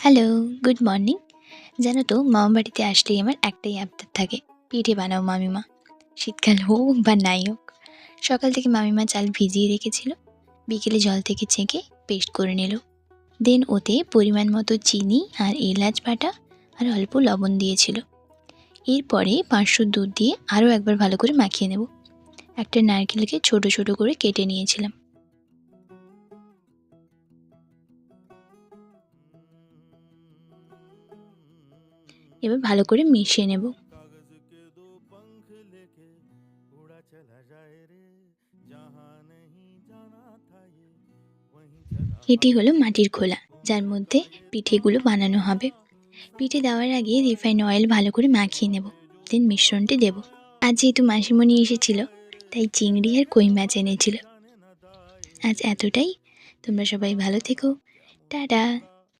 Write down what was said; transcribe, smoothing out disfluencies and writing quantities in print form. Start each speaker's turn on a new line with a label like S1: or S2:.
S1: Hello, good morning. জানো তো মামার বাড়িতে আসলেই আমার একটাই আবদার থাকে, পিঠে বানাও মামিমা। শীতকাল হোক বা নাই হোক। সকাল থেকে মামিমা চাল ভিজিয়ে রেখেছিল, বিকেলে জল থেকে ছেঁকে পেস্ট করে নিল। দেন ওতে পরিমাণ মতো চিনি আর এলাচ বাটা আর অল্প লবণ দিয়েছিল। এরপরে 500 দুধ দিয়ে আরও একবার ভালো করে মাখিয়ে নেব। একটা নারকেলকে ছোট ছোট করে কেটে নিয়েছিলাম। এবার ভালো করে মিশিয়ে নেব।
S2: कागज के दो पंख लेके उड़ा चला जाए रे जहां नहीं जाना था ये वहीं चला
S1: এটি
S2: हवा
S1: হলো
S2: से
S1: মাটির খোলা, যার
S2: घूमने
S1: মধ্যে
S2: का ये
S1: পিঠেগুলো বানানো
S2: तमाशा
S1: হবে। পিঠে
S2: सनम
S1: দেওয়ার আগে
S2: तेरे
S1: রিফাইন অয়েল ভালো করে মাখিয়ে নেব।
S2: होंठों पे जो
S1: দেন মিশ্রণটি দেব। আজ
S2: मुस्कुराया
S1: যেহেতু মাসিমণি
S2: वहीं
S1: এসেছিল,
S2: जाए रे
S1: তাই চিংড়ি আর কই মাছ এনেছিল।
S2: जाने न दाए
S1: আজ এতটাই। তোমরা সবাই ভালো থেকো।
S2: क्या
S1: টাটা।
S2: मुस्कुरा